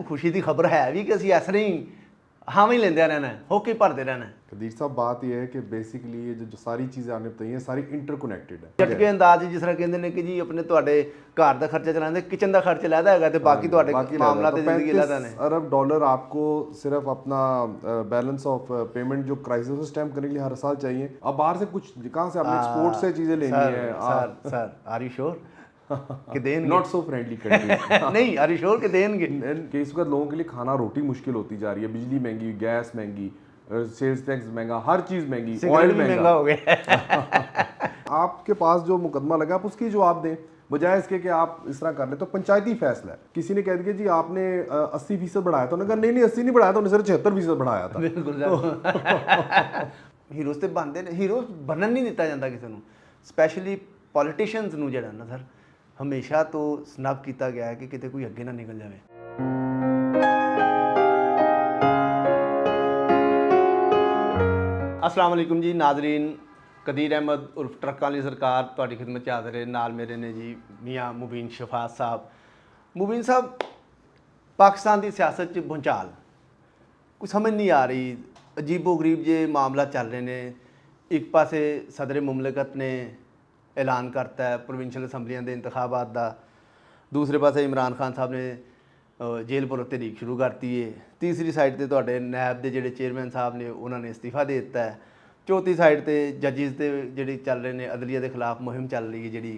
कोई खुशी की खबर है भी कि ਅਸੀਂ ਇਸ ਤਰ੍ਹਾਂ ਹੀ हामी लेंदे रहना है, होके भरते रहना है। कदीर साहब बात यह है कि बेसिकली ये जो सारी चीज़ें आपने बताई हैं सारी इंटरकनेक्टेड है। ਝਟਕੇ ਅੰਦਾਜ਼ ਜਿਸ ਤਰ੍ਹਾਂ ਕਹਿੰਦੇ ਨੇ ਕਿ ਜੀ ਆਪਣੇ ਤੁਹਾਡੇ ਘਰ ਦਾ ਖਰਚਾ ਚਲਾਉਂਦੇ ਕਿਚਨ ਦਾ ਖਰਚ ਲੈਦਾ ਹੈਗਾ ਤੇ ਬਾਕੀ ਤੁਹਾਡੇ ਮਾਮਲਾ ਤੇ ਜ਼ਿੰਦਗੀ ਲੈਦਾ ਨੇ। अरब डॉलर आपको सिर्फ अपना बैलेंस ऑफ पेमेंट जो क्राइसिस उस टाइम करने के लिए हर साल चाहिए। अब बाहर से कुछ कहाँ से आपने एक्सपोर्ट से चीज़ें लेनी है। सर आर यू श्योर कि देंगे? Not so friendly country. नहीं, आर यू श्योर कि देंगे? कि इस वक्त लोगों के लिए खाना रोटी मुश्किल होती जा रही है, बिजली महंगी, गैस महंगी, सेल्स टैक्स महंगा, हर चीज़ महंगी, ऑयल महंगा हो गया। आपके पास जो मुकदमा लगा आप उसकी जवाब दें, बजाय इसके कि आप इस तरह कर ले। तो पंचायती फैसला है, किसी ने कह दिया जी आपने 80% बढ़ाया था, उन्होंने कहा नहीं 80 नहीं बढ़ाया था, उन्होंने सिर्फ 76% बढ़ाया था। बिल्कुल हीरोज़ तो बनते हैं, हीरोज़ बनन नहीं दिता जाता किसी को, स्पैशली पॉलिटिशियंस नूं जिहड़ा ना सर हमेशा तो स्नब किया गया है कि किते कोई अगे ना निकल जाए। अस्सलाम वालेकुम जी नाजरीन, कदीर अहमद उर्फ ट्रक्कां वाली सरकार तुहाडी खिदमत च हाज़र है। नाल मेरे ने जी मियाँ मुबीन शफात साहब। मुबीन साहब, पाकिस्तान की सियासत च भूचाल कोई समझ नहीं आ रही, अजीबो गरीब जे मामला चल रहे हैं। एक पासे सदर मुमलिकत ने ऐलान करता है प्रोविंशियल असैम्बलियां के इंतखाबात का, दूसरे पासे इमरान खान साहब ने जेल पर तहरीक शुरू करती है, तीसरी साइड पर तुहाडे नैब के जोड़े चेयरमैन साहब ने उन्होंने इस्तीफा दे दिता है, चौथी साइड पर जजिज के जोड़े चल रहे हैं, अदलिया के खिलाफ मुहिम चल रही है जी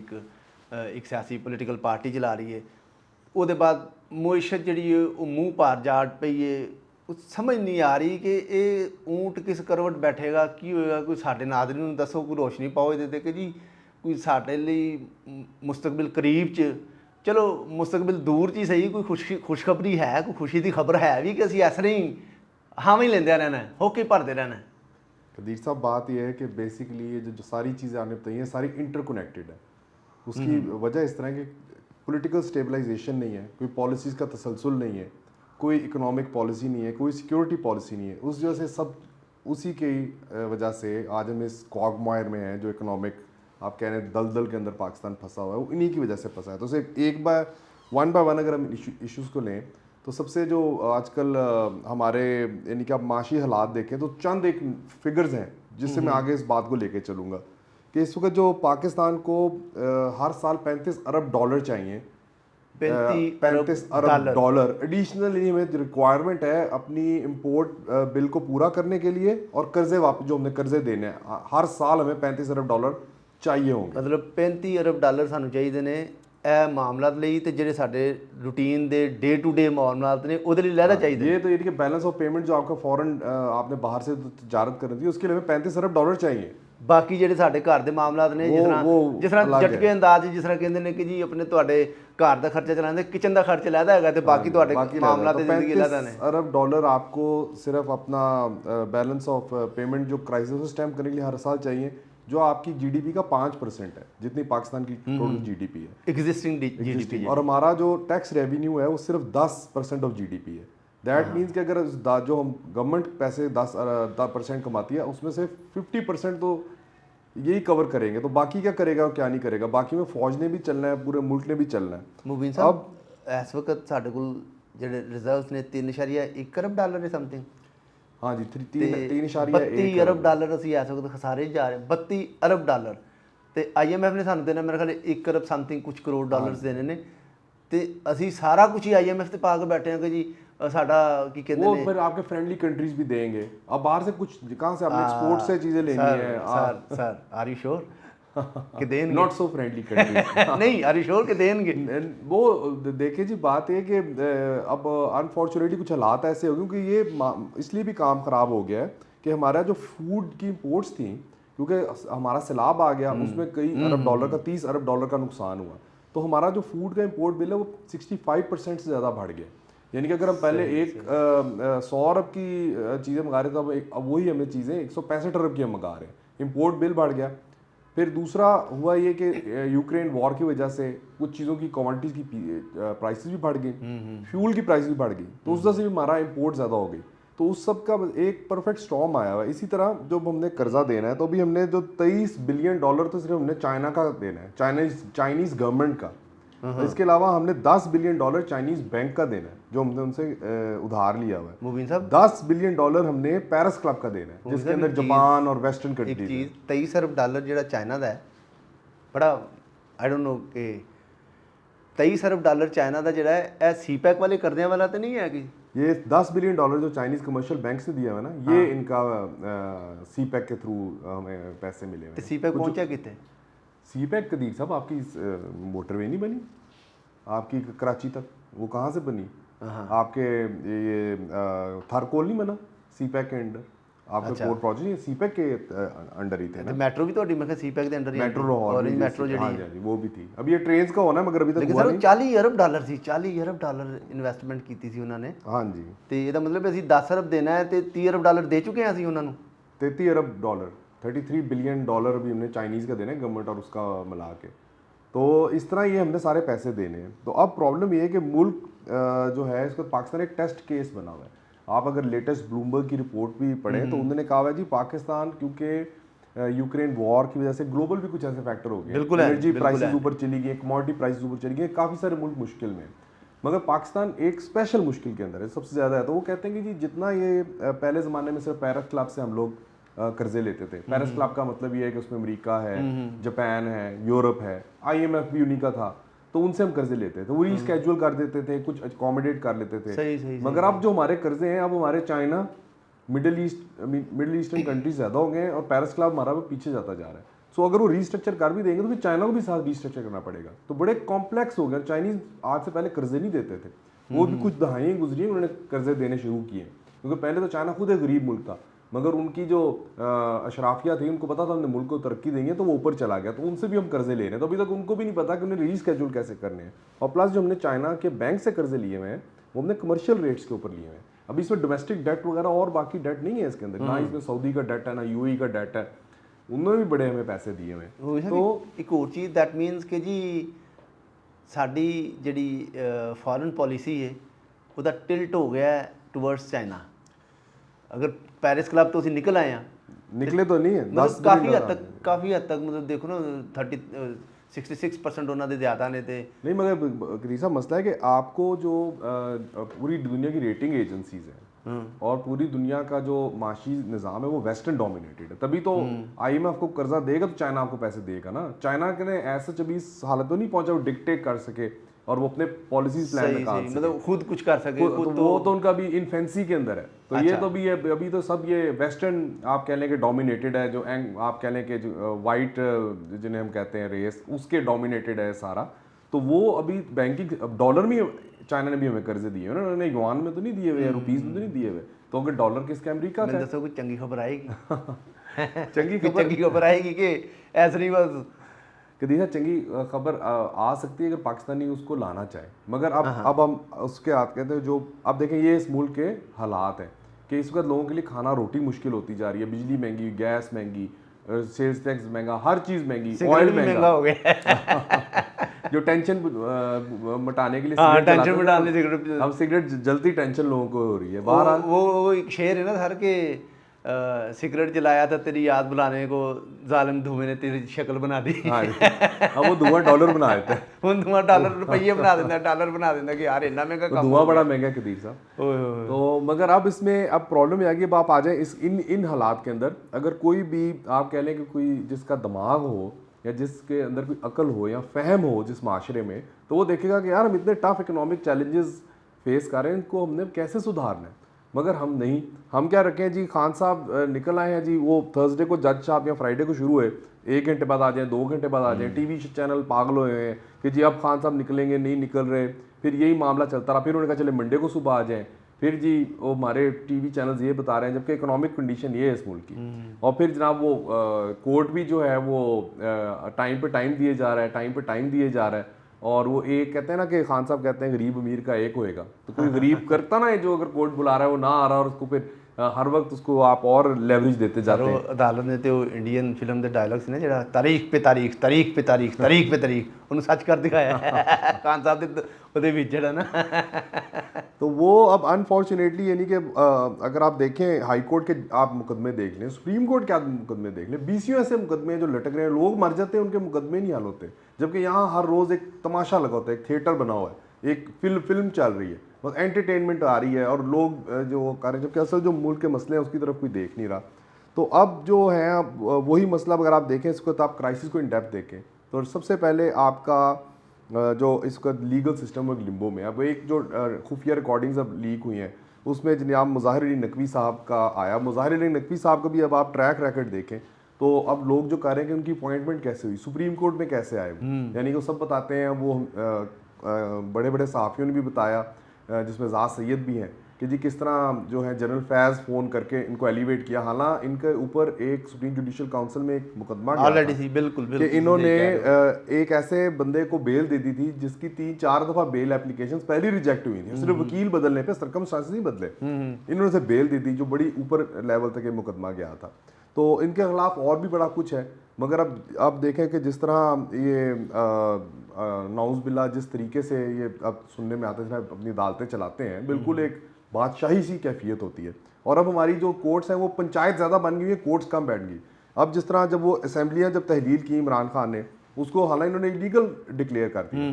एक सियासी पोलिटिकल पार्टी चला रही है। उसके बाद मुइशत जी मूँह पार जाट पई है, समझ नहीं आ रही कि ये ऊँट किस करवट बैठेगा, की होएगा। कोई साडे नाज़रीन नूं दसो, कोई रोशनी पाओ ये कि जी कोई साडे लई मुस्तकबिल करीब च, चलो मुस्तकबिल दूर च ही सही, कोई खुशखबरी है, कोई खुशी की खबर है भी कि ਅਸੀਂ ਇਸ ਤਰ੍ਹਾਂ ही हामी लेंदे रहना है, होके भरते रहना है। कदीर साहब बात यह है कि बेसिकली ये जो सारी चीज़ें आपने बताई हैं सारी इंटरकनेक्टेड है। उसकी वजह इस तरह की पॉलिटिकल स्टेबलाइजेशन नहीं है, कोई पॉलिसीज़ का तसलसल नहीं है, कोई इकोनॉमिक पॉलिसी नहीं है, कोई सिक्योरिटी पॉलिसी नहीं है। उस वजह से सब उसी की वजह से आज हम इस क्वागमायर में हैं जो इकोनॉमिक आप कह रहे हैं दलदल के अंदर पाकिस्तान फंसा हुआ है, वो इन्हीं की वजह से फंसा है। तो सिर्फ वन बाय वन अगर हम इश्यूज़ को लें तो सबसे जो आजकल हमारे यानी कि आप माशी हालात देखें तो चंद एक फिगर्स हैं जिससे मैं आगे इस बात को लेके चलूँगा कि इस वक्त जो पाकिस्तान को हर साल 35 अरब डॉलर चाहिए, 35 अरब डॉलर एडिशनल हमें रिक्वायरमेंट है अपनी इंपोर्ट बिल को पूरा करने के लिए, और कर्जे वापस जो हमने कर्जे देने हैं हर साल हमें 35 अरब डॉलर चाहिए होंगे। मतलब 35 अरब डॉलर सानू चाहिए ने ਇਹ ਮਾਮਲਾਤ ਲਈ ਤੇ ਜਿਹੜੇ ਸਾਡੇ रूटीन ਦੇ डे टू डे मामलात ने ਉਹਦੇ ਲਈ लहरा चाहिए। ये तो ये कि बैलेंस ऑफ पेमेंट जो आपका फॉरेन आपने बाहर से तजारत कर रही थी उसके लिए हमें 35 अरब डॉलर चाहिए। बाकी ਜਿਹੜੇ ਸਾਡੇ ਘਰ ਦੇ ਮਾਮਲਾਤ ਨੇ ਜਿਸ ਤਰ੍ਹਾਂ ਝਟਕੇ ਅੰਦਾਜ਼ ਜਿਸ ਤਰ੍ਹਾਂ ਕਹਿੰਦੇ ਨੇ ਕਿ ਜੀ ਆਪਣੇ ਤੁਹਾਡੇ ਘਰ ਦਾ ਖਰਚਾ ਚਲਾਉਂਦੇ ਕਿਚਨ ਦਾ ਖਰਚ ਲੈਦਾ ਹੈਗਾ ਤੇ ਬਾਕੀ ਤੁਹਾਡੇ ਮਾਮਲਾ ਤੇ ਜ਼ਿੰਦਗੀ ਲੈਦਾ ਨੇ। अरब डॉलर आपको सिर्फ अपना बैलेंस ऑफ पेमेंट जो क्राइसिस उस टाइम करने के लिए हर साल चाहिए, जो आपकी जीडीपी का 5% है, जितनी पाकिस्तान की टोटल जीडीपी है एग्जिस्टिंग जीडीपी, और हमारा जो टैक्स रेवेन्यू है वो सिर्फ 10% ऑफ जीडीपी है। दैट मीन्स कि अगर जो हम गवर्नमेंट पैसे 10% कमाती है उसमें से 50% तो यही कवर करेंगे, तो बाकी क्या करेगा और क्या नहीं करेगा। बाकी में फौज ने भी चलना है, पूरे मुल्क ने भी चलना है। मुबीन साहब इस वक्त साढ़े कोल ਜਿਹੜੇ ਰਿਜ਼ਰਵਸ ਨੇ 3.1 ਅਰਬ ਡਾਲਰ ਨੇ ਸਮਥਿੰਗ। हाँ जी 32 अरब डॉलर ਅਸੀਂ ਇਸ ਵਕਤ ਖਸਾਰੇ ਜਾ ਰਹੇ 32 ਅਰਬ ਡਾਲਰ ਤੇ IMF ਨੇ ਸਾਨੂੰ ਦੇਣਾ ਮੇਰੇ ਖਿਆਲ 1 ਅਰਬ ਸਮਥਿੰਗ ਕੁਝ ਕਰੋੜ ਡਾਲਰਸ ਦੇਣੇ ਨੇ ਤੇ ਅਸੀਂ ਸਾਰਾ ਕੁਝ ਹੀ IMF ਤੇ ਪਾ ਕੇ ਬੈਠੇ ਹਾਂ कि जी ਸਾਡਾ ਕੀ ਕਹਿੰਦੇ ਨੇ। वो फिर आपके फ्रेंडली कंट्रीज भी देंगे। अब बाहर से कुछ कहाँ से आपने एक्सपोर्ट से चीज़ें लेनी है। सर आर यू श्योर कि देंगे? Not so friendly country. नहीं, आर यू श्योर कि देंगे? वो देखिए जी बात है कि अब अनफॉर्चुनेटली कुछ हालात ऐसे हो गए क्योंकि ये इसलिए भी काम ख़राब हो गया है कि हमारा जो फूड की इंपोर्ट्स थी, क्योंकि हमारा सैलाब आ गया उसमें कई अरब डॉलर का 30 अरब डॉलर का नुकसान हुआ, तो हमारा जो फूड का इंपोर्ट बिल है वो 65% से ज़्यादा बढ़ गया। यानी कि अगर हम पहले 100 अरब की चीज़ें मंगा रहे थे अब वही हमें चीज़ें 165 अरब की हम मंगा रहे हैं। इंपोर्ट बिल बढ़ गया। फिर दूसरा हुआ ये कि यूक्रेन वॉर की वजह से कुछ चीज़ों की क्वांटिटीज़ की प्राइसेस भी बढ़ गई, फ्यूल की प्राइस भी बढ़ गई, तो उस वजह से भी हमारा इंपोर्ट ज़्यादा हो गई। तो उस सब का एक परफेक्ट स्टॉर्म आया हुआ है। इसी तरह जब हमने कर्जा देना है तो अभी हमने जो 23 बिलियन डॉलर तो सिर्फ हमने चाइना का देना है, चाइनीज़ गवर्नमेंट का। और इसके अलावा हमने $10 बिलियन चाइनीज बैंक का देना है जो हमने उनसे उधार लिया हुआ है। मुबीन साहब $10 बिलियन हमने पेरिस क्लब का देना है जिसके अंदर जापान और वेस्टर्न एक कंट्रीज चीज़ $23 अरब ਜਿਹੜਾ ਚਾਈਨਾ ਦਾ ਹੈ ਬੜਾ आई डोंट नो कि $23 अरब ਚਾਈਨਾ ਦਾ ਜਿਹੜਾ ਹੈ ਇਹ ਸੀਪੈਕ वाले ਕਰਦਿਆਂ वाला तो नहीं है कि ये $10 बिलियन जो चाइनीज कमर्शियल बैंक से दिया हुआ है ना, ये इनका सीपैक के थ्रू हमें पैसे मिले हुए ਤੇ ਸੀਪੈਕ ਪਹੁੰਚਿਆ कितने? सीपैक कदीर साहब आपकी मोटरवे नहीं बनी आपकी कराची तक, वो कहाँ से बनी? आपके ये थारकोल नहीं बना सीपैक के अंडर, आपका पोर्ट प्रोजेक्ट सीपैक के अंडर ही थे ना। मेट्रो भी ਤੁਹਾਡੀ ਮੈਂ ਕਿਹਾ ਸੀਪੈਕ ਦੇ ਅੰਡਰ ਹੀ मेट्रो ऑरेंज मेट्रो हाँ जी वो भी थी। अब ये ट्रेन का होना मगर अभी तक लेकिन हुआ सर नहीं। $40 अरब ਸੀ, $40 अरब ਇਨਵੈਸਟਮੈਂਟ ਕੀਤੀ ਸੀ ਉਹਨਾਂ ਨੇ। हाँ जी ਤੇ ਇਹਦਾ ਮਤਲਬ ਅਸੀਂ $10 ਅਰਬ ਦੇਣਾ ਹੈ ਤੇ $30 ਅਰਬ ਦੇ ਚੁੱਕੇ ਹਾਂ ਅਸੀਂ ਉਹਨਾਂ ਨੂੰ। $33 अरब $33 बिलियन अभी हमने चाइनीज़ का देना है गवर्नमेंट और उसका मिला के। तो इस तरह ये हमने सारे पैसे देने हैं। तो अब प्रॉब्लम ये है कि मुल्क जो है इसको पाकिस्तान एक टेस्ट केस बना हुआ है। आप अगर लेटेस्ट ब्लूमबर्ग की रिपोर्ट भी पढ़ें तो उन्होंने कहा हुआ है जी पाकिस्तान क्योंकि यूक्रेन वॉर की वजह से ग्लोबल भी कुछ ऐसे फैक्टर हो गए, एनर्जी प्राइसेस ऊपर चली गई, कमोडिटी प्राइसेस ऊपर चली गई, काफ़ी सारे मुल्क मुश्किल में, मगर पाकिस्तान एक स्पेशल मुश्किल के अंदर है सबसे ज़्यादा है। तो वो कहते हैं कि जी जितना ये पहले ज़माने में सिर्फ पेरिस क्लब से हम लोग कर्जे लेते थे, पेरिस क्लब का मतलब ये है कि उसमें अमेरिका है, जापान है, यूरोप है, IMF भी उन्हीं का था, तो उनसे हम कर्जे लेते थे, वो रीस्केड्यूल कर देते थे, कुछ अकोमोडेट कर लेते थे। सही मगर अब जो हमारे कर्जे हैं अब हमारे चाइना मिडिल ईस्टर्न कंट्रीज ज़्यादा हो गए हैं और पेरिस क्लब हमारा वो पीछे जाता जा रहा है। सो अगर वो रीस्ट्रक्चर कर भी देंगे तो फिर चाइना को भी साथ रीस्ट्रक्चर करना पड़ेगा। तो बड़े कॉम्प्लेक्स हो गए। चाइनीज आज से पहले कर्जे नहीं देते थे, वो भी कुछ दहाइयाँ गुजरी हैं उन्होंने कर्जे देने शुरू किए, क्योंकि पहले तो चाइना खुद एक गरीब मुल्क था, मगर उनकी जो अशराफिया थी उनको पता था हमने मुल्क को तरक्की देंगे तो वो ऊपर चला गया, तो उनसे भी हम कर्जे ले रहे हैं। तो अभी तक उनको भी नहीं पता कि उन्हें रीस्केड्यूल कैसे करने हैं। और प्लस जो हमने चाइना के बैंक से कर्जे लिए हुए हैं वो हमने कमर्शियल रेट्स के ऊपर लिए हुए हैं। अभी इसमें डोमेस्टिक डेट वगैरह और बाकी डेट नहीं है इसके अंदर, ना इसमें सऊदी का डेट है ना UAE का डेट है, उन्होंने भी बड़े हमें पैसे दिए हुए हैं। तो एक और चीज़ दैट मीनस कि जी ਸਾਡੀ ਜਿਹੜੀ ਫੋਰਨ ਪੋਲਿਸੀ ਹੈ ਉਹਦਾ ਟਿਲਟ ਹੋ ਗਿਆ ਟੁਵਰਡਸ ਚਾਈਨਾ। अगर पेरिस क्लब तो निकल आए हैं निकले तो नहीं है, मतलब काफ़ी हद तक मतलब देखो ना 66% उन्होंने ज़्यादा ने थे नहीं। मगर करीसा मसला है कि आपको जो पूरी दुनिया की रेटिंग एजेंसीज हैं और पूरी दुनिया का जो माशी निज़ाम है वो वेस्टर्न डोमिनेटेड है, तभी तो IMF को कर्जा देगा तो चाइना आपको पैसे देगा ना। चाइना के ने ऐसा अभी इस हालत तो नहीं पहुंचा वो डिक्टेट कर सके और वो अपने पॉलिसीज प्लान निकाल सके, मतलब खुद कुछ कर सके, तो वो तो उनका भी इनफेंसी के अंदर है। तो ये तो भी है अभी तो सब ये वेस्टर्न आप कह लें कि डोमिनेटेड है, जो आप कह लें कि वाइट जिन्हें हम कहते हैं रेस उसके डोमिनेटेड है सारा। तो वो अभी बैंकिंग डॉलर में चाइना ने भी हमें कर्जे दिए हैं ना, उन्होंने युआन में तो नहीं दिए हुए, रुपीज में तो नहीं दिए हुए। तो अगर डॉलर किसके अमेरिका का, दसो कोई चंगी खबर आएगी चंगी खबर आएगी कि ऐसा नहीं बस कदीसा चंगी खबर आ सकती है अगर पाकिस्तानी उसको लाना चाहे। मगर अब हम उसके हाथ कहते हैं जो अब देखें ये इस मुल्क के हालात हैं कि इस वक्त लोगों के लिए खाना रोटी मुश्किल होती जा रही है, बिजली महंगी, गैस महंगी, सेल्स टैक्स महंगा, हर चीज़ महंगी, ऑयल महंगा हो गया जो टेंशन मिटाने के लिए टेंशन मिटाने सिगरेट, अब सिगरेट जलती टेंशन लोगों को हो रही है। बाहर वो एक शेर है ना सर के सिगरेट जलाया था तेरी याद बुलाने को, जालिम धुएं ने तेरी शक्ल बना दी। हाँ अब वो धुआं डॉलर बना देता है, वो धुआं डॉलर रुपये बना देता है, डॉलर बना देता है कि यार इतना महंगा काम, धुआं बड़ा महंगा कदीर साहब। तो मगर अब इसमें अब प्रॉब्लम ये आ गई, आप आ जाए इस इन हालात के अंदर अगर कोई भी आप कह लें कि कोई जिसका दिमाग हो या जिसके अंदर कोई अकल हो या फहम हो जिस माशरे में, तो वो देखेगा कि यार हम इतने टफ इकोनॉमिक चैलेंजेस फेस कर रहे हैं, इनको हमने कैसे सुधारना है। मगर हम नहीं, हम क्या रखें जी, खान साहब निकल आए हैं जी, वो थर्सडे को जज साहब या फ्राइडे को शुरू हुए, 1 घंटे बाद आ जाएं, 2 घंटे बाद आ जाएं, TV चैनल पागल हुए हैं कि जी अब खान साहब निकलेंगे, नहीं निकल रहे, फिर यही मामला चलता रहा। फिर उन्होंने कहा चले मंडे को सुबह आ जाएं, फिर जी वो हमारे TV चैनल्स ये बता रहे हैं, जबकि इकोनॉमिक कंडीशन ये है इस मुल्क की। और फिर जनाब वो कोर्ट भी जो है वो टाइम पे टाइम दिए जा रहा है, टाइम पे टाइम दिए जा रहा है। और वो एक कहते हैं ना कि खान साहब कहते हैं गरीब अमीर का एक होएगा, तो कोई गरीब करता ना है जो अगर कोर्ट बुला रहा है वो ना आ रहा और उसको फिर हर वक्त उसको आप और लेवरेज देते जाते ਉਹ हैं। ਅਦਾਲਤ ਨੇ ਤੇ ਉਹ ਇੰਡੀਅਨ ਫਿਲਮ ਦੇ ਡਾਇਲੌਗ ਸੀ ਨਾ ਜਿਹੜਾ ਤਾਰੀਖ ਪੇ ਤਾਰੀਖ ਤਾਰੀਖ ਪੇ ਤਾਰੀਖ ਤਾਰੀਖ ਪੇ ਤਾਰੀਖ ਉਹਨੂੰ ਸੱਚ ਕਰ ਦਿਖਾਇਆ ਖਾਨ ਸਾਹਿਬ ਦੇ ਉਹਦੇ ਵਿੱਚ ਜਿਹੜਾ ਨਾ तो वो अब अनफॉर्चुनेटली यानी कि अगर आप देखें हाई कोर्ट के आप मुकदमे देख लें, सुप्रीम कोर्ट के आप मुकदमे देख लें, 20 ऐसे मुकदमे हैं जो लटक रहे हैं, लोग मर जाते हैं, उनके मुकदमे नहीं हल होते, जबकि यहाँ हर रोज़ एक तमाशा लगा होता है, एक थिएटर बना हुआ है, एक फिल्म चल रही है, बस एंटरटेनमेंट आ रही है और लोग जो कर रहे हैं, जबकि असल जो मुल्क के मसले हैं उसकी तरफ कोई देख नहीं रहा। तो अब जो है अब वही मसला अगर आप देखें इसको, तो आप क्राइसिस को इन डेप्थ देखें तो सबसे पहले आपका जो इसका लीगल सिस्टम और लिम्बो में, अब एक जो खुफिया रिकॉर्डिंग्स अब लीक हुई हैं उसमें जनाब मुज़ाहिर अली नकवी साहब का आया। मुज़ाहिर अली नकवी साहब का भी अब आप ट्रैक रिकॉर्ड देखें तो अब लोग जो कह रहे हैं कि उनकी अपॉइंटमेंट कैसे हुई, सुप्रीम कोर्ट में कैसे आए, यानी कि वो सब बताते हैं। वो बड़े बड़े सहाफ़ियों ने भी बताया जिसमें ज़ाद सैयद भी हैं कि जी किस तरह जो है जनरल फैज़ फ़ोन करके इनको एलिवेट किया, हालांकि इनके ऊपर एक सुप्रीम जुडिशल काउंसिल में एक मुकदमा ऑलरेडी थी, बिल्कुल कि इन्होंने एक ऐसे बंदे को बेल दे दी थी जिसकी 3-4 दफ़ा बेल एप्लीकेशंस पहले रिजेक्ट हुई थी, सिर्फ वकील बदलने पे, सर्कमस्टांसेस नहीं बदले, इन्होंने से बेल दी थी जो बड़ी ऊपर लेवल तक ये मुकदमा गया था। तो इनके खिलाफ और भी बड़ा कुछ है, मगर अब देखें कि जिस तरह ये नाउज़ बिल्ला जिस तरीके से ये अब सुनने में आता है अपनी अदालतें चलाते हैं, बिल्कुल एक बादशाही सी कैफियत होती है। और अब हमारी जो कोर्ट्स हैं वो पंचायत ज़्यादा बन गई है, कोर्ट्स कम बैठ गई। अब जिस तरह जब वो असम्बलियाँ जब तहलील की इमरान खान ने, उसको हालांकि इन्होंने इलीगल डिक्लेयर कर दिया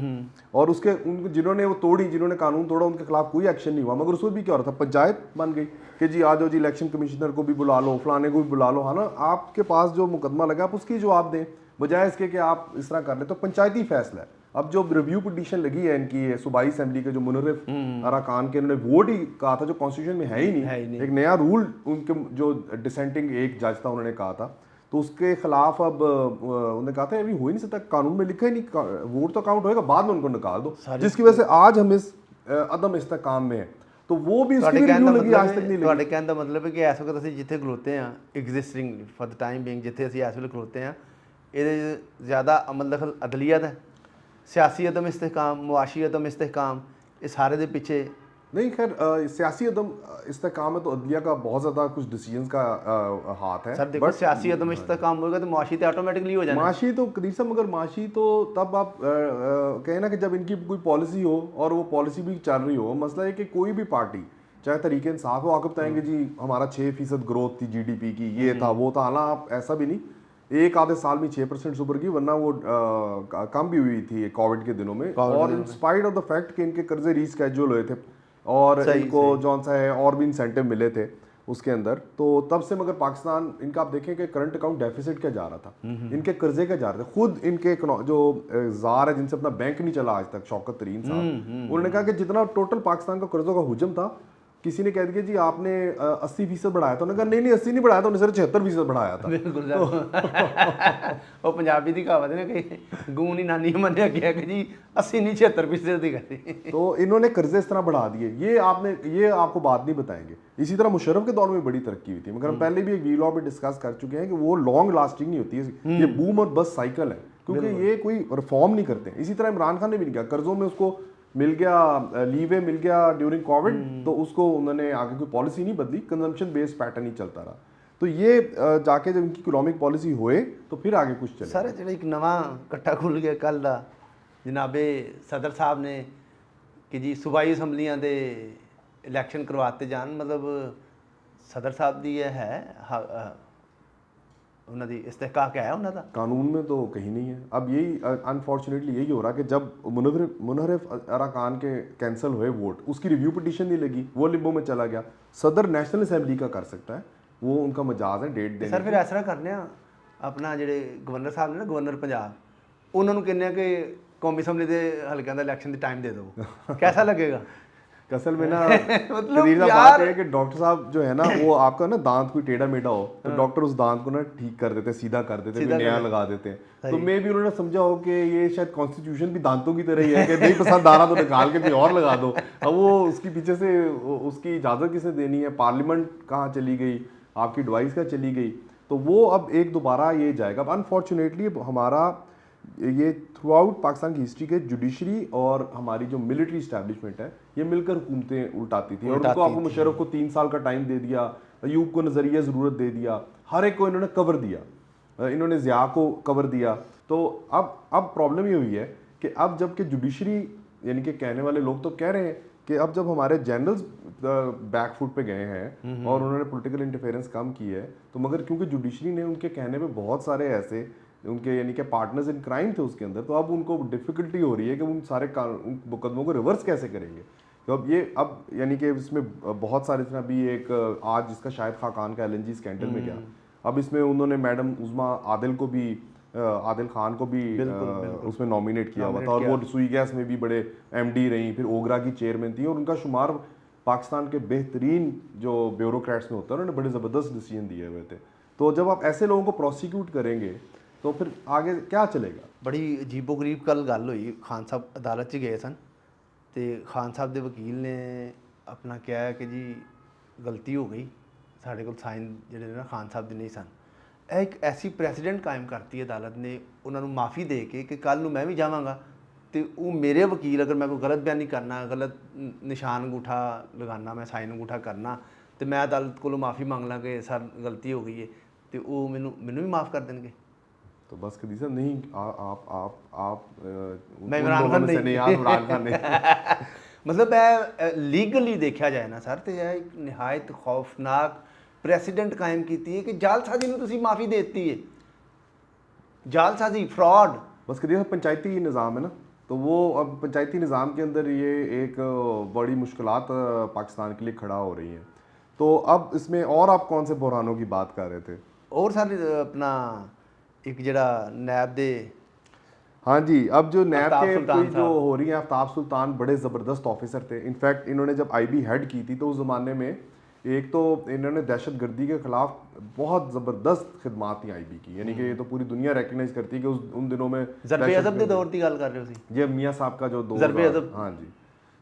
और उसके उनको जिन्होंने वो तोड़ी, जिन्होंने कानून तोड़ा उनके खिलाफ कोई एक्शन नहीं हुआ, मगर उसमें भी क्या हो रहा था, पंचायत बन गई कि जी आ जाओ जी इलेक्शन कमिश्नर को भी बुला लो, फलाने को भी बुला लो, है ना, आपके पास जो मुकदमा लगा आप उसकी जवाब दें, बजाय इसके कि आप इस तरह कर ले। तो पंचायती फैसला है। अब जो रिव्यू पिटीशन लगी है इनकी सूबाई असेंबली के जो मुनर्रिफ अराकान के, उन्होंने वोट ही कहा था जो कॉन्स्टिट्यूशन में है ही नहीं, एक नया रूल उनके जो डिसेंटिंग एक जज था उन्होंने कहा था, तो उसके खिलाफ अब उन्होंने कहा था अभी हो ही नहीं सकता, कानून में लिखा ही नहीं, वोट तो काउंट होएगा, बाद में उनको निकाल दो, जिसकी वजह से आज हम इस अदम इस्तेकाम में है। तो वो भी उसकी रिव्यू लगी, आज तक नहीं लगी। ਤੁਹਾਡੇ ਕਹਿਣ ਦਾ ਮਤਲਬ ਹੈ ਕਿ ਇਸ ਵਕਤ ਅਸੀਂ ਜਿੱਥੇ ਖਲੋਤੇ ਹਾਂ existing for the time being ਜਿੱਥੇ ਅਸੀਂ ਇਸ ਵੇਲੇ ਖਲੋਤੇ ਹਾਂ, ਇਹਦੇ ਜ਼ਿਆਦਾ ਅਮਲ ਦਖਲ ਅਦਲੀਆ ਦਾ, सियासी अदम इस्तेहकाम, मुआशी अदम इस्तेहकाम, इस सारे के पीछे नहीं। खैर सियासी अदम इस्तेहकाम में तो अदलिया का बहुत ज़्यादा कुछ डिसीजंस का हाथ है। सर देखो सियासी अदम इस्तेहकाम होगा तो मुआशी तो ऑटोमेटिकली हो जाना, माशी तो कदीर साहब, मगर माशी तो तब आप कहें ना कि जब इनकी कोई पॉलिसी हो और वो पॉलिसी भी चल रही हो। मसला है कि कोई भी पार्टी चाहे तरीके इंसाफ हो, आके बताएंगे जी हमारा 6% ग्रोथ थी GDP की, ये था वो था, हालांकि आप ऐसा भी नहीं, एक आधे साल में 6% ऊपर की, वरना वो कम भी हुई थी कोविड के दिनों में। और in spite of the fact कि इनके कर्जे रीस्केड्यूल हुए थे और इनको जौन सा है और भी इंसेंटिव मिले थे उसके अंदर, तो तब से मगर पाकिस्तान इनका आप देखें कि करंट अकाउंट डेफिसिट क्या जा रहा था, इनके कर्जे क्या जा रहे थे। खुद इनके जो जार है जिनसे अपना बैंक नहीं चला आज तक, शौकत तरीन साहब, उन्होंने कहा कि जितना टोटल पाकिस्तान का कर्जों का हुजम था, किसी ने कह दिया जी आपने 80% बढ़ाया था, उन्होंने कहा नहीं 80 नहीं बढ़ाया था, उन्होंने सिर्फ 76% बढ़ाया था। बिल्कुल वो पंजाबी की कहावत है ना कि गूं नहीं नानी मन्या गया कि जी 80 नहीं 76% दी गई। तो इन्होंने कर्जे इस तरह बढ़ा दिए, ये आपको बात नहीं बताएंगे। इसी तरह मुशर्रफ के दौर में बड़ी तरक्की हुई थी, मगर हम पहले भी एक वीलॉग में डिस्कस कर चुके हैं कि वो लॉन्ग लास्टिंग नहीं होती है, ये बूम और बस साइकिल है, क्योंकि ये कोई रिफॉर्म नहीं करते। इसी तरह इमरान खान ने भी नहीं किया, कर्जों में उसको मिल गया, लीवे मिल गया ड्यूरिंग कोविड, तो उसको उन्होंने आगे कोई पॉलिसी नहीं बदली, कंजम्पशन बेस्ड पैटर्न ही चलता रहा। तो ये जाके जब इनकी इकोनॉमिक पॉलिसी होए तो फिर आगे कुछ चले। सर जो एक नवा कट्टा खुल गया कल का, जनाबे सदर साहब ने कि जी सूबाई असैम्बलियां दे इलैक्शन करवाते जान, मतलब सदर साहब दी है उन्होंने इस्तेहकाक है उन्होंने कानून में तो कहीं नहीं है। अब यही अनफॉर्चुनेटली यही हो रहा कि जब मुनहरिफ अराकान के कैंसिल हुए वोट, उसकी रिव्यू पिटीशन नहीं लगी, वो लिम्बो में चला गया। सदर नेशनल असैम्बली का कर सकता है, वो उनका मजाज है डेट देने। सर फिर ऐसा करने अपना ਜਿਹੜੇ गवर्नर साहब ने ना गवर्नर पंजाब, उन्होंने कहने कि कौमी असैम्बली के हल्कों का इलैक्शन का टाइम दे दो, कैसा लगेगा? असल में ना मतलब बात है कि डॉक्टर साहब जो है ना, वो आपका ना दांत कोई टेढ़ा मेढ़ा हो तो डॉक्टर उस दांत को ना ठीक कर देते, सीधा कर देते, फिर नया लगा देते हैं। तो मे भी उन्होंने समझा हो कि ये शायद कॉन्स्टिट्यूशन भी दांतों की तरह ही है कि नहीं पसंद आ रहा तो निकाल के कोई और लगा दो। अब वो उसके पीछे से उसकी इजाज़त किसने देनी है, पार्लियामेंट कहाँ चली गई, आपकी एडवाइस कहाँ चली गई, तो वो अब एक दोबारा ये जाएगा। अब अनफॉर्चुनेटली हमारा ये थ्रू आउट पाकिस्तान की हिस्ट्री के जुडिशरी और हमारी जो मिलिट्री इस्टेब्लिशमेंट है, ये मिलकर हुकूमतें उल्टाती थी। और उनको आपको मुशर्रफ को 3 साल का टाइम दे दिया, अयूब को नजरिया ज़रूरत दे दिया, हर एक को इन्होंने कवर दिया, इन्होंने ज़िया को कवर दिया। तो अब प्रॉब्लम ये हुई है कि अब जबकि जुडिशरी यानी कि कहने वाले लोग तो कह रहे हैं कि अब जब हमारे जनरल्स बैक फुट पे गए हैं और उन्होंने पॉलिटिकल इंटरफेरेंस कम की है, तो मगर क्योंकि जुडिशरी ने उनके कहने पे बहुत सारे ऐसे उनके यानी कि पार्टनर्स इन क्राइम थे उसके अंदर, तो अब उनको डिफिकल्टी हो रही है कि उन सारे उन मुकदमों को रिवर्स कैसे करेंगे। तो अब यानी कि इसमें बहुत सारे तरह भी एक आज जिसका शायद खाकान का LNG स्कैंडल में गया, अब इसमें उन्होंने मैडम उज़मा आदिल को भी आदिल खान को भी उसमें नॉमिनेट किया हुआ था, और वो सुई गैस में भी बड़े MD रही, फिर ओगरा की चेयरमैन थी, और उनका शुमार पाकिस्तान के बेहतरीन जो ब्यूरोक्रेट्स में होता है, उन्होंने बड़े ज़बरदस्त डिसीजन दिए हुए थे। तो जब आप ऐसे लोगों को प्रोसिक्यूट करेंगे तो फिर आगे क्या चलेगा। बड़ी अजीबो-गरीब कल गल हुई, खान साहब अदालत 'ਚ गए सन ਤੇ ਖਾਨ ਸਾਹਿਬ ਦੇ ਵਕੀਲ ਨੇ ਆਪਣਾ ਕਿਹਾ ਹੈ ਕਿ ਜੀ ਗਲਤੀ ਹੋ ਗਈ, ਸਾਡੇ ਕੋਲ ਸਾਈਨ ਜਿਹੜੇ ਨੇ ਨਾ ਖਾਨ ਸਾਹਿਬ ਦੇ ਨਹੀਂ ਸਨ। ਇਹ ਇੱਕ ਐਸੀ ਪ੍ਰੈਸੀਡੈਂਟ ਕਾਇਮ ਕਰਤੀ ਹੈ ਅਦਾਲਤ ਨੇ ਉਹਨਾਂ ਨੂੰ ਮਾਫੀ ਦੇ ਕੇ ਕਿ ਕੱਲ ਨੂੰ ਮੈਂ ਵੀ ਜਾਵਾਂਗਾ ਤੇ ਉਹ ਮੇਰੇ ਵਕੀਲ ਅਗਰ ਮੈਂ ਕੋਈ ਗਲਤ ਬਿਆਨੀ ਕਰਨਾ, ਗਲਤ ਨਿਸ਼ਾਨ ਅੰਗੂਠਾ ਲਗਾਉਣਾ, ਮੈਂ ਸਾਈਨ ਅੰਗੂਠਾ ਕਰਨਾ ਤੇ ਮੈਂ ਅਦਾਲਤ ਕੋਲੋਂ ਮਾਫੀ ਮੰਗ ਲਾਂ ਕਿ ਸਰ ਗਲਤੀ ਹੋ ਗਈ ਹੈ ਤੇ ਉਹ ਮੈਨੂੰ ਵੀ ਮਾਫ ਕਰ ਦੇਣਗੇ। तो बस कदी सर नहीं आप मैं इमरान खान नहीं इमरान खान नहीं मतलब ਇਹ ਲੀਗਲੀ ਦੇਖਿਆ ਜਾਏ ਨਾ ਸਰ ਤੇ ਇਹ ਇੱਕ ਨਿਹਾਇਤ ਖੌਫਨਾਕ ਪ੍ਰੈਸੀਡੈਂਟ ਕਾਇਮ ਕੀਤੀ ਹੈ ਕਿ ਜਾਲਸਾਜ਼ੀ ਨੂੰ ਤੁਸੀਂ ਮਾਫੀ ਦੇ ਦਿੱਤੀ ਹੈ। जालसाजी फ्रॉड बस करिए पंचायती निज़ाम है ना, तो वो अब पंचायती निज़ाम के अंदर ये एक बड़ी मुश्किलात पाकिस्तान के लिए खड़ा हो रही हैं। तो अब इसमें और आप कौन से बहरानों की बात कर रहे थे? और सर अपना एक जरा नैब दे, हाँ जी, अब जो नैब के सुल्तान जो हो रही है, आफ्ताब सुल्तान बड़े ज़बरदस्त ऑफिसर थे। इनफैक्ट इन्होंने जब IB हेड की थी तो उस ज़माने में एक तो इन्होंने दहशत गर्दी के ख़िलाफ़ बहुत ज़बरदस्त खिदमात थी IB की, यानी कि ये तो पूरी दुनिया रिकगनाइज करती है कि उन दिनों में ज़रबे अदब के दौर की गल कर रहे हो सी ये मियाँ साहब का जो दौर ज़रबे अदब, हाँ जी,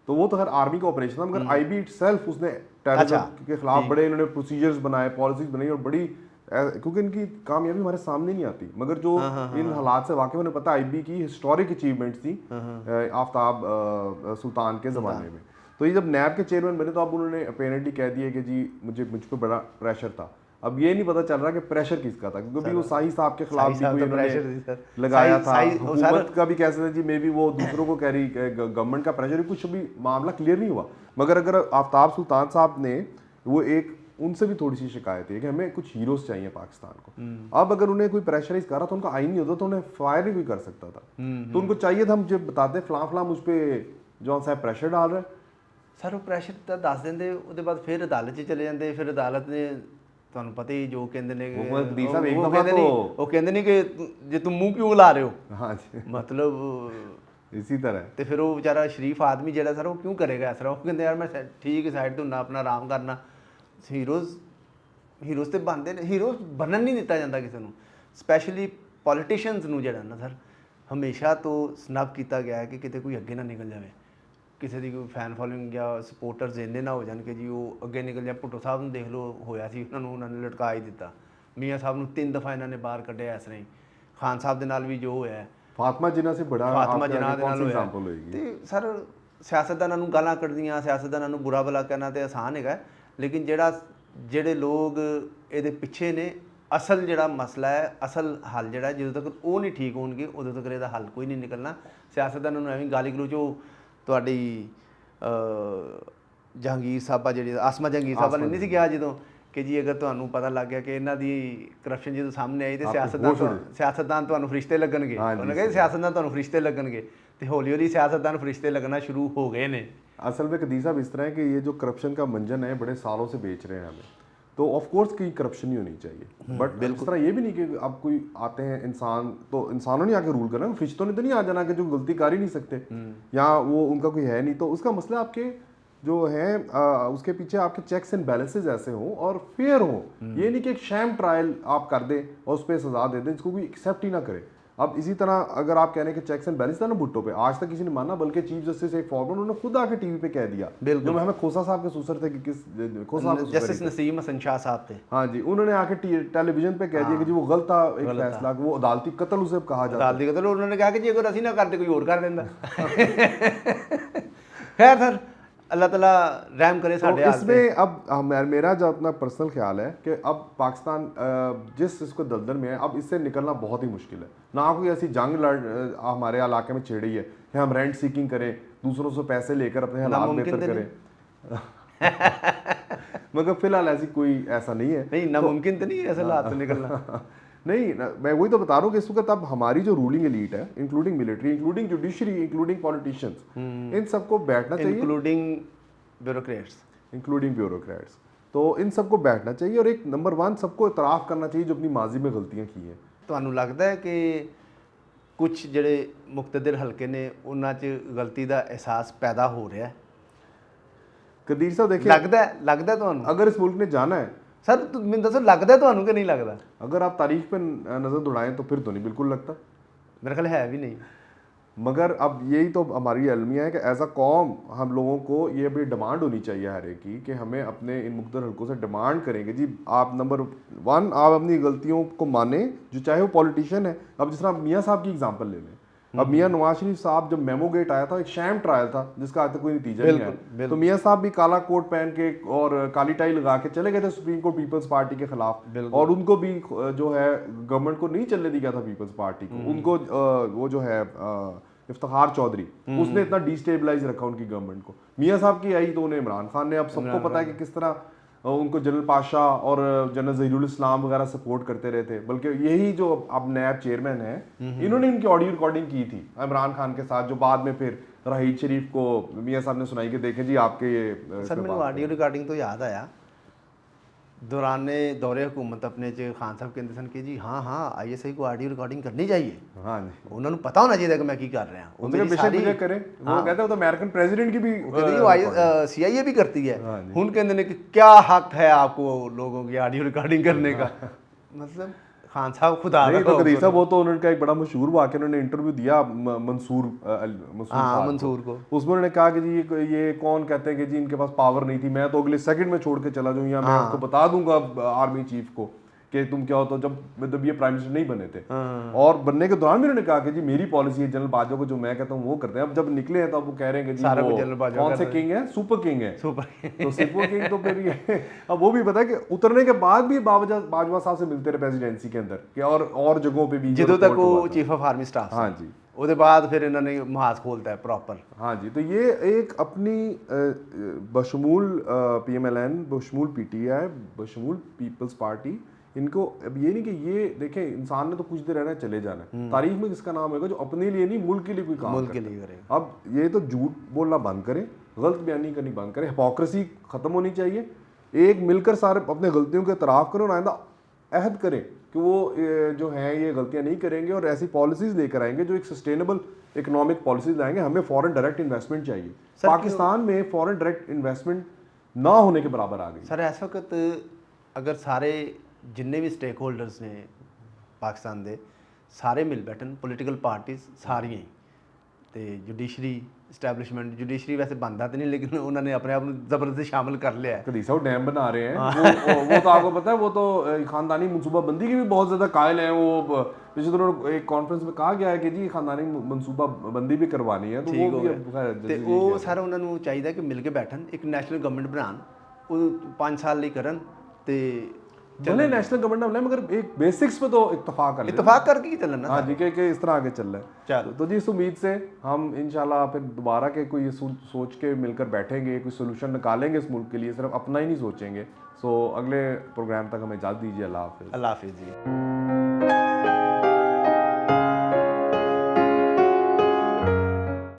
तो वो तो खैर आर्मी का ऑपरेशन था, मगर IB इटसेल्फ उसने टेररिज्म के खिलाफ बड़े इन्होंने प्रोसीजर्स बनाए, पॉलिसीज बनाई, और बड़ी क्योंकि इनकी कामयाबी हमारे सामने नहीं आती, मगर जो इन हालात से वाकई उन्हें पता IB की हिस्टोरिक अचीवमेंट्स थी आफ्ताब सुल्तान के ज़माने में। तो ये जब नैब के चेयरमैन बने तो अब उन्होंने अपेरेंटली कह दिया कि जी मुझ पर बड़ा प्रेशर था। अब ये नहीं पता चल रहा कि प्रेशर किसका था, क्योंकि वो शाही साहब के खिलाफ भी कोई उन्होंने लगाया था, हुकूमत का भी कह सकते जी, मे बी वो दूसरों को कह रही गवर्नमेंट का प्रेशर, कुछ भी मामला क्लियर नहीं हुआ। मगर अगर आफ्ताब सुल्तान साहब ने वो एक उनसे भी थोड़ी सी शिकायत है कि हमें कुछ हीरोज चाहिए पाकिस्तान को। अब अगर उन्हें कोई प्रेशराइज कर रहा था, उनका आइन नहीं होता तो उन्हें फायर नहीं कोई कर सकता था, तो उनको चाहिए था हम जब बताते फलां मुझ पर जॉन साहब प्रेशर डाल रहे, सर वो ਪ੍ਰੈਸ਼ਰ ਤਾਂ ਦੱਸ ਦਿੰਦੇ, ਉਹਦੇ ਬਾਅਦ ਫਿਰ ਅਦਾਲਤ 'ਚ ਚਲੇ ਜਾਂਦੇ, ਫਿਰ ਅਦਾਲਤ ਨੇ ਤੁਹਾਨੂੰ ਪਤਾ ਹੀ ਜੋ ਕਹਿੰਦੇ ਨੇ ਕਿ ਉਹ ਕਹਿੰਦੇ ਨਹੀਂ ਕਿ ਜੇ ਤੂੰ ਮੂੰਹ ਕਿਉਂ ਲਾ ਰਹੇ ਹੋ, हाँ जी, ਮਤਲਬ इसी तरह। ਤੇ ਫਿਰ ਉਹ ਵਿਚਾਰਾ ਸ਼ਰੀਫ ਆਦਮੀ ਜਿਹੜਾ ਸਰ ਉਹ ਕਿਉਂ ਕਰੇਗਾ ਇਸ ਤਰ੍ਹਾਂ, ਉਹ ਕਹਿੰਦੇ ਯਾਰ ਮੈਂ ਠੀਕ ਸਾਈਡ ਤੋਂ ਨਾ ਆਪਣਾ ਆਰਾਮ ਕਰਨਾ। ਹੀਰੋਜ਼ ਤੇ ਬਣਦੇ ਨੇ, ਹੀਰੋਜ਼ ਬਣਨ ਨਹੀਂ ਦਿੱਤਾ ਜਾਂਦਾ ਕਿਸੇ ਨੂੰ, ਸਪੈਸ਼ਲੀ ਪੋਲੀਟੀਸ਼ੀਅਨਸ ਨੂੰ ਜਿਹੜਾ ਨਾ ਸਰ ਹਮੇਸ਼ਾ ਤੋਂ ਸਨਬ ਕੀਤਾ ਗਿਆ ਕਿ ਕਿਤੇ ਕੋਈ ਅੱਗੇ ਨਾ ਨਿਕਲ ਜਾਵੇ, ਕਿਸੇ ਦੀ ਕੋਈ ਫੈਨ ਫੋਲੋਇੰਗ ਜਾਂ ਸਪੋਰਟਰਸ ਇੰਨੇ ਨਾ ਹੋ ਜਾਣ ਕਿ ਜੀ ਉਹ ਅੱਗੇ ਨਿਕਲ ਜਾ। ਭੁੱਟੋ ਸਾਹਿਬ ਨੂੰ ਦੇਖ ਲਓ, ਹੋਇਆ ਸੀ ਉਹਨਾਂ ਨੇ ਲਟਕਾ ਹੀ ਦਿੱਤਾ। ਮੀਆਂ ਸਾਹਿਬ ਨੂੰ 3 ਦਫਾ ਇਹਨਾਂ ਨੇ ਬਾਹਰ ਕੱਢਿਆ ਇਸ ਤਰ੍ਹਾਂ ਹੀ। ਖਾਨ ਸਾਹਿਬ ਦੇ ਨਾਲ ਵੀ ਜੋ ਹੋਇਆ, ਫਾਤਮਾ ਜਿਨ੍ਹਾਂ ਸੇ ਬੜਾ ਫਾਤਮਾ ਜਿਨ੍ਹਾਂ ਦੇ ਨਾਲ ਹੋਇਆ। ਤੇ ਸਰ ਸਿਆਸਤਦਾਨਾਂ ਨੂੰ ਗਾਲਾਂ ਕੱਢਦੀਆਂ, ਸਿਆਸਤਦਾਨਾਂ ਨੂੰ ਬੁਰਾ ਭਲਾ ਕਰਨਾ ਤੇ ਆਸਾਨ ਹੈਗਾ, ਲੇਕਿਨ ਜਿਹੜੇ ਲੋਕ ਇਹਦੇ ਪਿੱਛੇ ਨੇ, ਅਸਲ ਜਿਹੜਾ ਮਸਲਾ ਹੈ, ਅਸਲ ਹੱਲ ਜਿਹੜਾ ਜਦੋਂ ਤੱਕ ਉਹ ਨਹੀਂ ਠੀਕ ਹੋਣਗੇ ਉਦੋਂ ਤੱਕ ਇਹਦਾ ਹੱਲ ਕੋਈ ਨਹੀਂ ਨਿਕਲਣਾ। ਸਿਆਸਤਦਾਨਾਂ ਨੂੰ ਐਵੇਂ ਗਾਲੀ ਗਲੋਚ ਉਹ ਤੁਹਾਡੀ ਜਹਾਂਗੀਰ ਸਾਹਿਬਾ ਜਿਹੜੀ ਆਸਮਾ ਜਹਾਂਗੀਰ ਸਾਹਿਬਾ ਨੇ ਨਹੀਂ ਸੀ ਕਿਹਾ ਜਦੋਂ ਕਿ ਜੀ ਅਗਰ ਤੁਹਾਨੂੰ ਪਤਾ ਲੱਗ ਗਿਆ ਕਿ ਇਹਨਾਂ ਦੀ ਕਰਪਸ਼ਨ ਜਦੋਂ ਸਾਹਮਣੇ ਆਈ ਤੇ ਸਿਆਸਤਦਾਨ ਤੁਹਾਨੂੰ ਫਰਿਸ਼ਤੇ ਲੱਗਣਗੇ, ਉਹਨਾਂ ਕਹਿੰਦੇ ਸਿਆਸਤਦਾਨ ਤੁਹਾਨੂੰ ਫਰਿਸ਼ਤੇ ਲੱਗਣਗੇ, ਤੇ ਹੌਲੀ ਹੌਲੀ ਸਿਆਸਤਦਾਨ ਫਰਿਸ਼ਤੇ लगना शुरू हो गए ने। असल में कदीर साहब इस तरह है कि ये जो करप्शन का मंजन है बड़े सालों से बेच रहे हैं हमें, तो ऑफ कोर्स की करप्शन नहीं होनी चाहिए, बट इस तरह ये भी नहीं कि अब कोई आते हैं इंसान, तो इंसानों ने आके रूल करना, फरिश्तों ने तो नहीं आ जाना कि जो गलती कर ही नहीं सकते या वो उनका कोई है नहीं। तो उसका मसला आपके जो है उसके पीछे आपके चेक्स एंड बैलेंसेज ऐसे हों और फेयर हों। ये नहीं कि एक शैम ट्रायल आप कर दें और उस पर सजा दे दें जिसको कोई एक्सेप्ट ही ना करे। अब इसी तरह अगर आप कह रहे हैं कि चेक्स एंड बैलेंस था ना भुट्टो पे, आज तक किसी ने माना, बल्कि चीफ जस्टिस एक फॉर्मर उन्होंने खुद आके टीवी पे कह दिया, जो हमें खोसा साहब के सुसर थे कि किस खोसा जस्टिस नसीम हसन शाह साहब थे, हाँ जी, उन्होंने आके टेलीविजन पे कह दिया कि जी वो गलत था एक फैसला, वो अदालती कत्ल उसे कहा जाता है, अदालती कत्ल। उन्होंने कहा कि जी अगर असि ना करते कोई और कर देंदा। खैर सर अल्लाह ताला रहम करे तो साढ़े हाल पे। इसमें अब मेरा जो अपना पर्सनल ख्याल है कि अब पाकिस्तान जिस इसको दलदल में है, अब इससे निकलना बहुत ही मुश्किल है। ना कोई ऐसी जंग हमारे इलाके में छिड़ी है कि हम रेंट सीकिंग करें, दूसरों से पैसे लेकर अपने हालात नामुमकिन बेहतर तो करें मगर फिलहाल ऐसी कोई ऐसा नहीं है। नहीं, नामुमकिन तो नहीं है ऐसे हालात से निकलना। नहीं मैं वही तो बता रहा हूँ कि इस वक्त अब हमारी जो रूलिंग एलीट है, including military, including judiciary, including politicians, इन सबको बैठना चाहिए, इंक्लूडिंग ब्यूरोक्रेट्स। इंक्लूडिंग ब्यूरोक्रेट्स, तो इन सबको बैठना चाहिए और एक नंबर 1 सबको इतराफ़ करना चाहिए जो अपनी माजी में गलतियाँ की हैं। ਤੁਹਾਨੂੰ ਲੱਗਦਾ ਹੈ ਕਿ ਕੁਝ ਜਿਹੜੇ ਮੁਕਤਦਰ ਹਲਕੇ ਨੇ ਉਹਨਾਂ 'ਚ ਗਲਤੀ ਦਾ ਅਹਿਸਾਸ ਪੈਦਾ ਹੋ ਰਿਹਾ ਹੈ? कदीर साहब देखिए, ਲੱਗਦਾ ਤੁਹਾਨੂੰ? अगर इस मुल्क ने जाना है, ਸਰ ਮੈਨੂੰ ਦੱਸੋ ਲੱਗਦਾ ਤੁਹਾਨੂੰ कि नहीं लगता? अगर आप तारीख पे नज़र दौड़ाएं तो फिर तो नहीं बिल्कुल लगता। मेरा ख्याल है भी नहीं। मगर अब यही तो हमारी अलमिया है कि एज अ कौम हम लोगों को ये भी डिमांड होनी चाहिए हर एक की कि हमें अपने इन मुख्तलिफ हल्कों से डिमांड करेंगे जी आप नंबर 1 आप अपनी गलतियों को माने, जो चाहे वो पॉलिटिशियन है। अब जिस तरह मियाँ साहब की एग्जांपल ले लें, अब मियाँ नवाज शरीफ साहब जब मेमो गेट आया था, एक शैम ट्रायल था जिसका आज तक कोई नतीजा नहीं आया, तो मियाँ साहब भी काला कोट पहन के और काली टाई लगा के चले गए थे सुप्रीम कोर्ट पीपल्स पार्टी के खिलाफ, और उनको भी जो है गवर्नमेंट को नहीं चलने दिया था पीपल्स पार्टी को, उनको वो जो है इफ्तिखार चौधरी, उसने इतना डिस्टेबलाइज रखा उनकी गवर्नमेंट को। मियाँ साहब की आई तो उन्हें इमरान खान ने, अब सबको पता है कि किस तरह उनको जनरल पाशा और जनरल ज़हीरुल इस्लाम वगैरह सपोर्ट करते रहे थे। बल्कि यही जो अब नैब चेयरमैन है, इन्होंने इनकी ऑडियो रिकॉर्डिंग की थी इमरान खान के साथ, जो बाद में फिर राहीद शरीफ को मियाँ साहब ने सुनाई कि देखें जी आपके ये सर मैंने ऑडियो रिकॉर्डिंग तो याद आया दौरान दौरे हुकूमत अपने च खान साहब कहते सन कि जी हाँ हाँ ISI को ऑडियो रिकॉर्डिंग करनी चाहिए। हाँ जी, उन्होंने पता होना चाहिए कि मैं की कर रहा हूँ। उनके बेशक करें, वो कहते हैं तो अमेरिकन प्रेसिडेंट की भी CIA भी करती है। हाँ जी। हुन कहते हैं कि क्या हक है आपको लोगों की ऑडियो रिकॉर्डिंग करने का। मतलब खान साहब खुदा नहीं तो कदीर साहब, वो तो उन्होंने एक बड़ा मशहूर वाक़या, उन्होंने इंटरव्यू दिया मंसूर साहब मंसूर को, उसमें उन्होंने कहा कि जी ये कौन कहते हैं कि जी इनके पास पावर नहीं थी, मैं तो अगले सेकंड में छोड़ के चला जाऊँ या मैं उसको बता दूंगा आर्मी चीफ को कि तुम क्या हो, तो जब ये प्राइम मिनिस्टर नहीं बने थे, और बनने के दौरान भी उन्होंने कहा कि जी मेरी पॉलिसी है जनरल बाजवा को जो मैं कहता हूँ वो करते हैं। अब जब निकले हैं तो अब वो कह रहे हैं कि जी वो कौन से किंग है, सुपर किंग है, तो सुपर किंग तो फिर ये अब वो भी पता है कि उतरने के बाद भी बाजवा साहब से मिलते रहे प्रेसिडेंसी के अंदर कि और जगहों पे भी ਜਦੋਂ तक वो चीफ ऑफ आर्मी स्टाफ। हाँ जी, उसके बाद फिर इन्होंने महाज खोलता है प्रॉपर। हाँ जी, तो ये एक अपनी बशमूल PMLN, बशमूल PTI, बशमूल पीपल्स पार्टी, इनको अब ये नहीं कि ये देखें इंसान ने तो कुछ देर रहना है चले जाना है, तारीख में किसका नाम होगा जो अपने लिए नहीं मुल्क के लिए कोई काम मुल्क के लिए करे। अब ये तो झूठ बोलना बंद करें, गलत बयानी करनी बंद करें, हिपोक्रेसी खत्म होनी चाहिए, एक मिलकर सारे अपने गलतियों के इतराफ़ करें और आइंदा अहद करें कि वो जो हैं ये गलतियां नहीं करेंगे और ऐसी पॉलिसीज़ लेकर आएंगे जो एक सस्टेनेबल इकोनॉमिक पॉलिसीज लाएंगे। हमें फॉरेन डायरेक्ट इन्वेस्टमेंट चाहिए, पाकिस्तान में फॉरेन डायरेक्ट इन्वेस्टमेंट ना होने के बराबर आ गई। सर इस वक्त अगर सारे जिन्ने भी स्टेक होल्डर्स ने पाकिस्तान दे सारे मिल बैठन, पोलिटिकल पार्टीज सारियां ही, तो जुडिशरी इस्टैबलिशमेंट, जुडिशरी वैसे बनता तो नहीं लेकिन उन्होंने अपने आप ज़बरदस्ती शामिल कर लिया है। कदीसा डैम बना रहे हैं वो तो आपको पता है, वो तो ख़ानदानी मनसूबाबंदी की भी बहुत ज़्यादा कायल हैं। वो पिछले दिनों एक कॉन्फ्रेंस में कहा गया है कि जी ख़ानदानी मनसूबाबंदी भी करवानी है, तो वो भी वो सारा उन्होंने चाहिए कि मिल के बैठन, एक नैशनल गवर्नमेंट बनान, वो 5 साल लिए करन, तो चले नेशनल गवर्नमेंट ना, मगर एक बेसिक्स पे तो इत्तेफाक करके ही चलना। हाँ जी, कि इस तरह आगे चल रहा है। चलो तो जी इस उम्मीद से हम इंशाल्लाह फिर दोबारा के कोई सोच के मिलकर बैठेंगे, कोई सोल्यूशन निकालेंगे इस मुल्क के लिए, सिर्फ अपना ही नहीं सोचेंगे। सो अगले प्रोग्राम तक हमें इजाज़त दीजिए। अल्लाह हाफिज़। अल्लाह हाफिज़ जी।